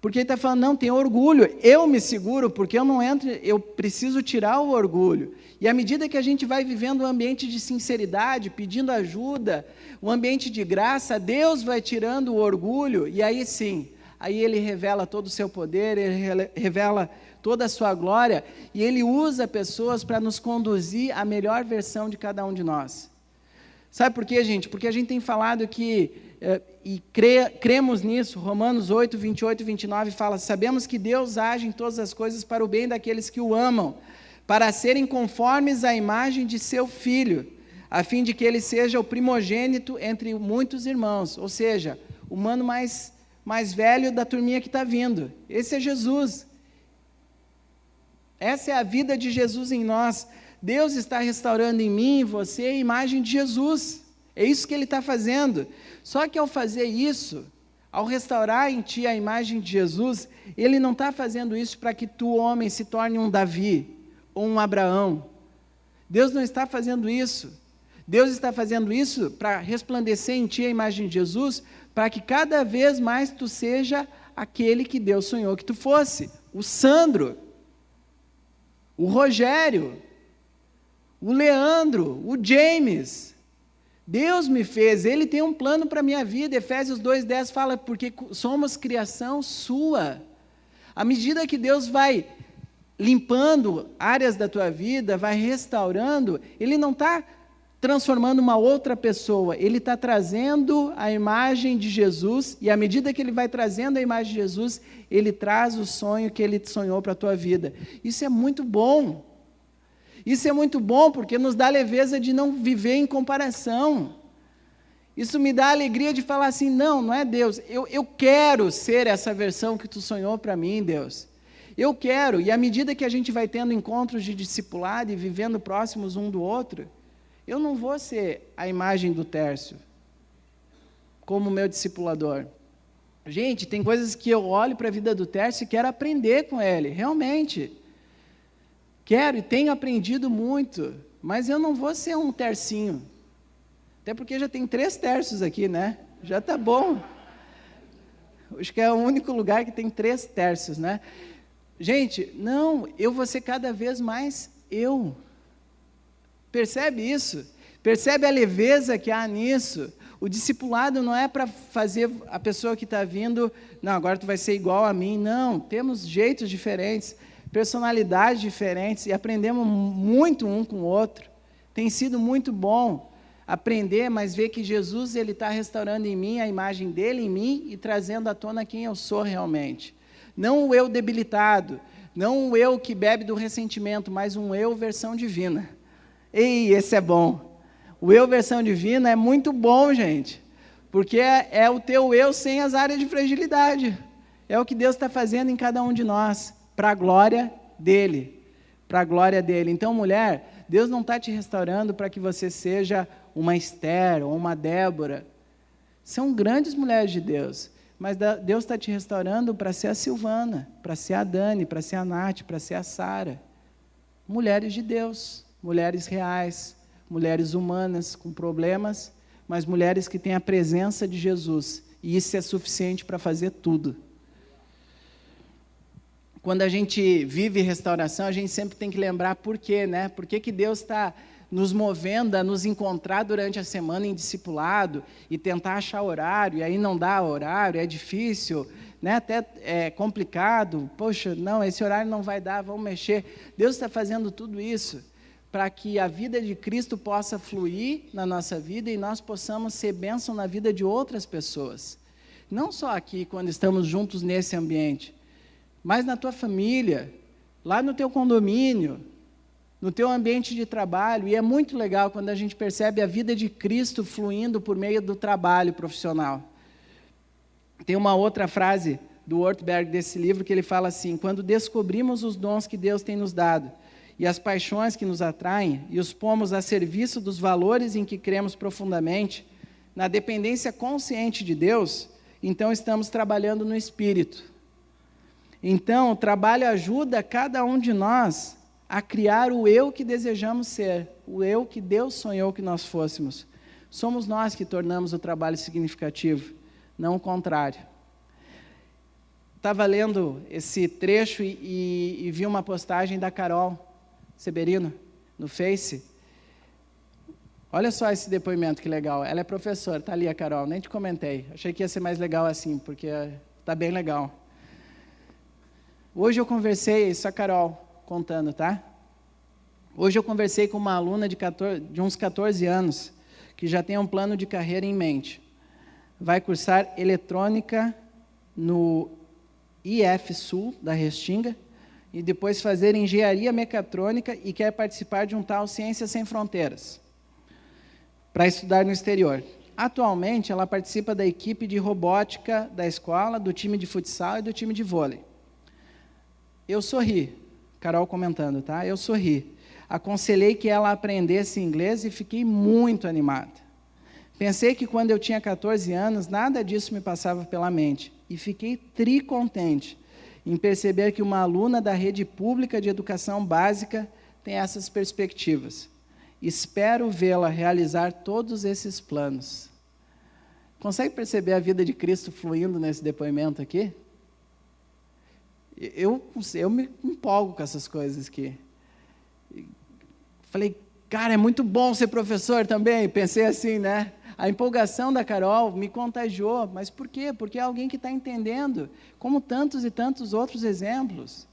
porque Ele está falando, não, tem orgulho, eu me seguro, porque eu não entro, eu preciso tirar o orgulho, e à medida que a gente vai vivendo um ambiente de sinceridade, pedindo ajuda, um ambiente de graça, Deus vai tirando o orgulho, e aí sim, aí Ele revela todo o seu poder, Ele revela toda a sua glória, e Ele usa pessoas para nos conduzir à melhor versão de cada um de nós. Sabe por quê, gente? Porque a gente tem falado que, cremos nisso, Romanos 8, 28 e 29 fala, sabemos que Deus age em todas as coisas para o bem daqueles que o amam, para serem conformes à imagem de seu Filho, a fim de que ele seja o primogênito entre muitos irmãos, ou seja, o mano mais velho da turminha que está vindo. Esse é Jesus. Essa é a vida de Jesus em nós. Deus está restaurando em mim e você a imagem de Jesus. É isso que Ele está fazendo. Só que ao fazer isso, ao restaurar em ti a imagem de Jesus, Ele não está fazendo isso para que tu, homem, se torne um Davi ou um Abraão. Deus não está fazendo isso. Deus está fazendo isso para resplandecer em ti a imagem de Jesus, para que cada vez mais tu seja aquele que Deus sonhou que tu fosse. O Sandro, o Rogério, o Leandro, o James. Deus me fez, Ele tem um plano para a minha vida. Efésios 2,10 fala, porque somos criação sua. À medida que Deus vai limpando áreas da tua vida, vai restaurando, Ele não está transformando uma outra pessoa, ele está trazendo a imagem de Jesus, e à medida que ele vai trazendo a imagem de Jesus, ele traz o sonho que ele sonhou para a tua vida. Isso é muito bom. Isso é muito bom, porque nos dá leveza de não viver em comparação. Isso me dá a alegria de falar assim, não é Deus, eu quero ser essa versão que tu sonhou para mim, Deus. Eu quero, e à medida que a gente vai tendo encontros de discipulado e vivendo próximos um do outro, eu não vou ser a imagem do Tércio como meu discipulador. Gente, tem coisas que eu olho para a vida do Tércio e quero aprender com ele, realmente. Quero e tenho aprendido muito, mas eu não vou ser um tercinho. Até porque já tem 3 terços aqui, né? Já está bom. Acho que é o único lugar que tem 3 terços, né? Gente, não, eu vou ser cada vez mais eu. Percebe isso? Percebe a leveza que há nisso? O discipulado não é para fazer a pessoa que está vindo, não, agora tu vai ser igual a mim. Não, temos jeitos diferentes, personalidades diferentes, e aprendemos muito um com o outro. Tem sido muito bom aprender, mas ver que Jesus está restaurando em mim a imagem dele em mim e trazendo à tona quem eu sou realmente. Não o eu debilitado, não o eu que bebe do ressentimento, mas um eu versão divina. Ei, esse é bom. O eu versão divina é muito bom, gente, porque é o teu eu sem as áreas de fragilidade. É o que Deus está fazendo em cada um de nós, para a glória dele. Para a glória dele. Então, mulher, Deus não está te restaurando para que você seja uma Esther ou uma Débora. São grandes mulheres de Deus, mas Deus está te restaurando para ser a Silvana, para ser a Dani, para ser a Nath, para ser a Sara. Mulheres de Deus, mulheres reais, mulheres humanas com problemas, mas mulheres que têm a presença de Jesus, e isso é suficiente para fazer tudo. Quando a gente vive restauração, a gente sempre tem que lembrar por quê, né? Por que Deus está nos movendo a nos encontrar durante a semana em discipulado e tentar achar horário, e aí não dá horário, é difícil, né? Até é complicado, poxa, não, esse horário não vai dar, vamos mexer. Deus está fazendo tudo isso para que a vida de Cristo possa fluir na nossa vida e nós possamos ser bênção na vida de outras pessoas. Não só aqui, quando estamos juntos nesse ambiente, mas na tua família, lá no teu condomínio, no teu ambiente de trabalho. E é muito legal quando a gente percebe a vida de Cristo fluindo por meio do trabalho profissional. Tem uma outra frase do Ortberg desse livro que ele fala assim: quando descobrimos os dons que Deus tem nos dado e as paixões que nos atraem e os pomos a serviço dos valores em que cremos profundamente, na dependência consciente de Deus, então estamos trabalhando no Espírito. Então, o trabalho ajuda cada um de nós a criar o eu que desejamos ser, o eu que Deus sonhou que nós fôssemos. Somos nós que tornamos o trabalho significativo, não o contrário. Estava lendo esse trecho e vi uma postagem da Carol Severino no Face. Olha só esse depoimento, que legal. Ela é professora, está ali a Carol, nem te comentei. Achei que ia ser mais legal assim, porque está bem legal. Hoje eu conversei, isso a Carol contando, tá? Hoje eu conversei com uma aluna de uns 14 anos, que já tem um plano de carreira em mente. Vai cursar eletrônica no IF Sul, da Restinga, e depois fazer engenharia mecatrônica e quer participar de um tal Ciências Sem Fronteiras, para estudar no exterior. Atualmente, ela participa da equipe de robótica da escola, do time de futsal e do time de vôlei. Eu sorri, Carol comentando, tá? Eu sorri. Aconselhei que ela aprendesse inglês e fiquei muito animada. Pensei que quando eu tinha 14 anos, nada disso me passava pela mente. E fiquei tricontente em perceber que uma aluna da rede pública de educação básica tem essas perspectivas. Espero vê-la realizar todos esses planos. Consegue perceber a vida de Cristo fluindo nesse depoimento aqui? Eu me empolgo com essas coisas aqui. Falei, cara, é muito bom ser professor também. Pensei assim, né? A empolgação da Carol me contagiou. Mas por quê? Porque é alguém que está entendendo, como tantos e tantos outros exemplos.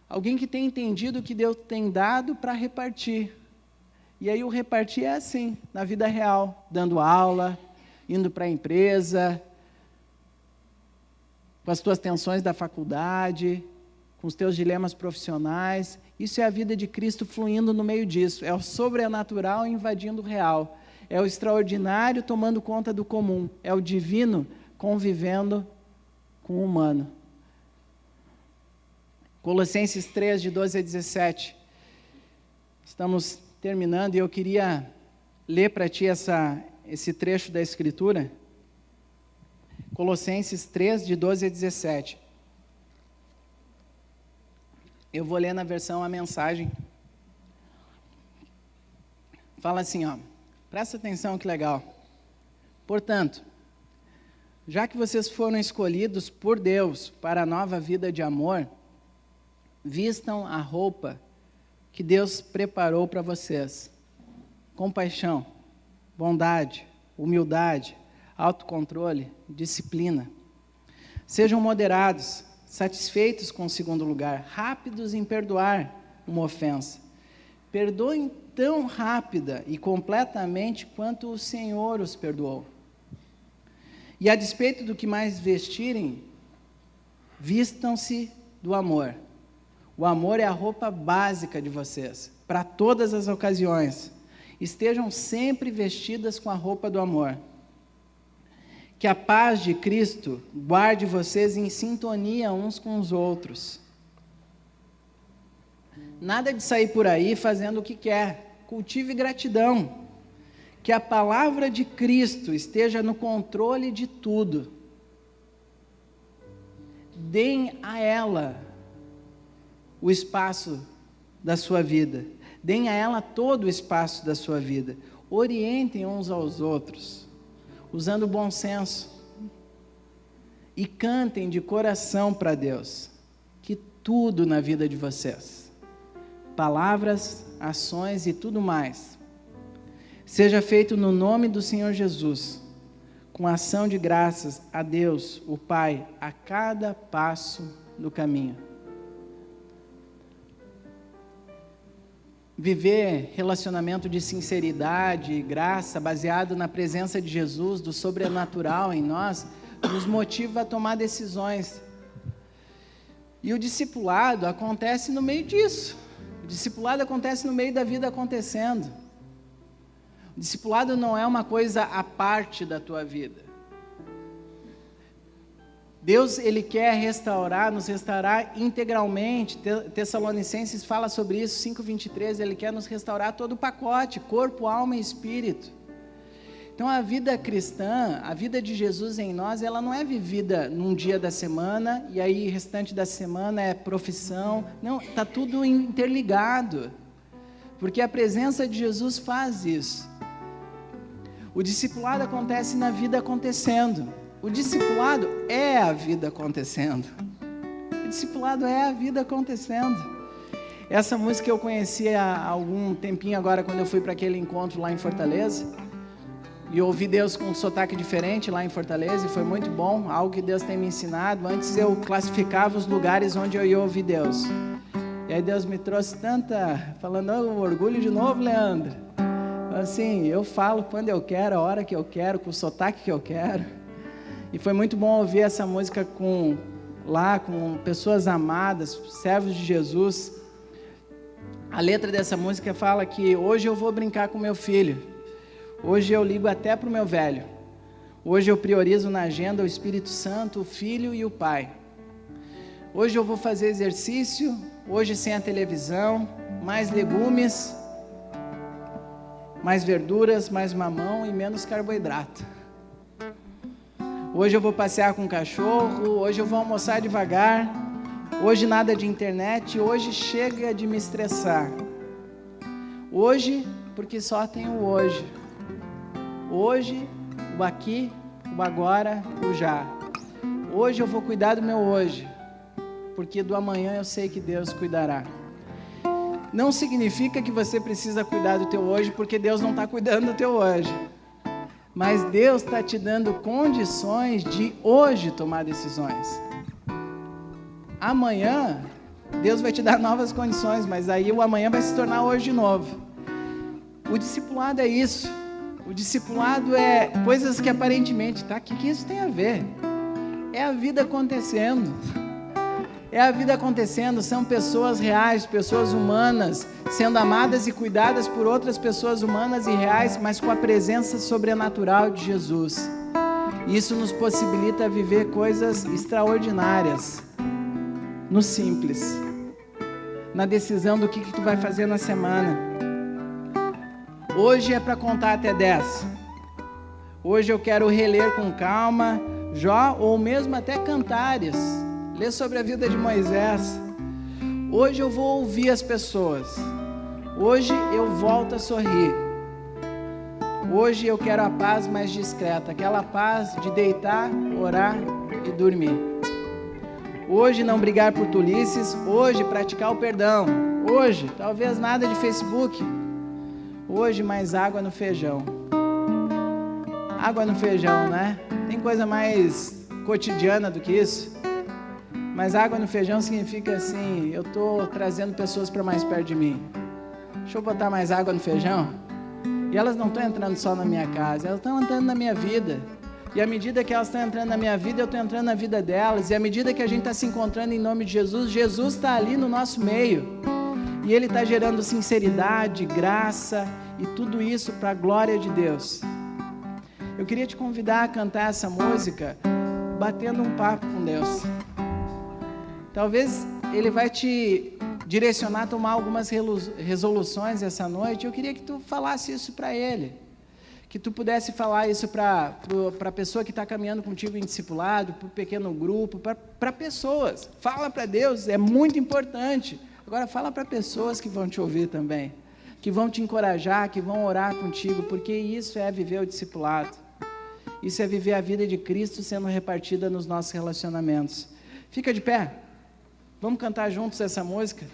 Alguém que tem entendido o que Deus tem dado para repartir. E aí o repartir é assim, na vida real, dando aula, indo para a empresa, com as tuas tensões da faculdade, com os teus dilemas profissionais. Isso é a vida de Cristo fluindo no meio disso. É o sobrenatural invadindo o real. É o extraordinário tomando conta do comum. É o divino convivendo com o humano. Colossenses 3, de 12 a 17. Estamos terminando e eu queria ler para ti esse trecho da Escritura. Colossenses 3, de 12 a 17. Eu vou ler na versão A Mensagem. Fala assim, ó. Presta atenção que legal. Portanto, já que vocês foram escolhidos por Deus para a nova vida de amor, vistam a roupa que Deus preparou para vocês. Compaixão, bondade, humildade, autocontrole, disciplina. Sejam moderados, satisfeitos com o segundo lugar, rápidos em perdoar uma ofensa. Perdoem tão rápida e completamente quanto o Senhor os perdoou. E a despeito do que mais vestirem, vistam-se do amor. O amor é a roupa básica de vocês, para todas as ocasiões. Estejam sempre vestidas com a roupa do amor. Que a paz de Cristo guarde vocês em sintonia uns com os outros. Nada de sair por aí fazendo o que quer. Cultive gratidão. Que a palavra de Cristo esteja no controle de tudo. Deem a ela o espaço da sua vida. Deem a ela todo o espaço da sua vida. Orientem uns aos outros, usando o bom senso. E cantem de coração para Deus. Que tudo na vida de vocês, palavras, ações e tudo mais, seja feito no nome do Senhor Jesus, com ação de graças a Deus, o Pai, a cada passo do caminho. Viver relacionamento de sinceridade e graça, baseado na presença de Jesus, do sobrenatural em nós, nos motiva a tomar decisões. E o discipulado acontece no meio disso. O discipulado acontece no meio da vida acontecendo. O discipulado não é uma coisa à parte da tua vida. Deus, Ele quer restaurar, nos restaurar integralmente. Tessalonicenses fala sobre isso, 5:23, Ele quer nos restaurar todo o pacote, corpo, alma e espírito. Então a vida cristã, a vida de Jesus em nós, ela não é vivida num dia da semana, e aí o restante da semana é profissão. Não, está tudo interligado, porque a presença de Jesus faz isso. O discipulado acontece na vida acontecendo. O discipulado é a vida acontecendo. O discipulado é a vida acontecendo. Essa música eu conheci há algum tempinho agora, quando eu fui para aquele encontro lá em Fortaleza. E eu ouvi Deus com um sotaque diferente lá em Fortaleza, e foi muito bom, algo que Deus tem me ensinado. Antes eu classificava os lugares onde eu ia ouvir Deus. E aí Deus me trouxe falando, orgulho de novo, Leandro. Assim, eu falo quando eu quero, a hora que eu quero, com o sotaque que eu quero. E foi muito bom ouvir essa música com pessoas amadas, servos de Jesus. A letra dessa música fala que hoje eu vou brincar com meu filho. Hoje eu ligo até para o meu velho. Hoje eu priorizo na agenda o Espírito Santo, o Filho e o Pai. Hoje eu vou fazer exercício, hoje sem a televisão, mais legumes, mais verduras, mais mamão e menos carboidrato. Hoje eu vou passear com o cachorro, hoje eu vou almoçar devagar, hoje nada de internet, hoje chega de me estressar. Hoje, porque só tem o hoje. Hoje, o aqui, o agora, o já. Hoje eu vou cuidar do meu hoje, porque do amanhã eu sei que Deus cuidará. Não significa que você precisa cuidar do teu hoje, porque Deus não está cuidando do teu hoje. Mas Deus está te dando condições de hoje tomar decisões. Amanhã, Deus vai te dar novas condições, mas aí o amanhã vai se tornar hoje de novo. O discipulado é isso. O discipulado é coisas que aparentemente, tá? O que isso tem a ver? É a vida acontecendo. É a vida acontecendo, são pessoas reais, pessoas humanas, sendo amadas e cuidadas por outras pessoas humanas e reais, mas com a presença sobrenatural de Jesus. Isso nos possibilita viver coisas extraordinárias, no simples, na decisão do que tu vai fazer na semana. Hoje é para contar até 10. Hoje eu quero reler com calma Jó, ou mesmo até Cantares, ler sobre a vida de Moisés. Hoje eu vou ouvir as pessoas. Hoje eu volto a sorrir. Hoje eu quero a paz mais discreta, aquela paz de deitar, orar e dormir. Hoje não brigar por tolices, hoje praticar o perdão. Hoje, talvez nada de Facebook. Hoje mais água no feijão. Água no feijão, né? Tem coisa mais cotidiana do que isso? Mas água no feijão significa assim, eu estou trazendo pessoas para mais perto de mim. Deixa eu botar mais água no feijão. E elas não estão entrando só na minha casa, elas estão entrando na minha vida. E à medida que elas estão entrando na minha vida, eu estou entrando na vida delas. E à medida que a gente está se encontrando em nome de Jesus, Jesus está ali no nosso meio. E Ele está gerando sinceridade, graça e tudo isso para a glória de Deus. Eu queria te convidar a cantar essa música batendo um papo com Deus. Talvez Ele vai te direcionar a tomar algumas resoluções essa noite. Eu queria que tu falasse isso para Ele. Que tu pudesse falar isso para a pessoa que está caminhando contigo em discipulado, para o pequeno grupo, para pessoas. Fala para Deus, é muito importante. Agora fala para pessoas que vão te ouvir também, que vão te encorajar, que vão orar contigo, porque isso é viver o discipulado. Isso é viver a vida de Cristo sendo repartida nos nossos relacionamentos. Fica de pé. Vamos cantar juntos essa música?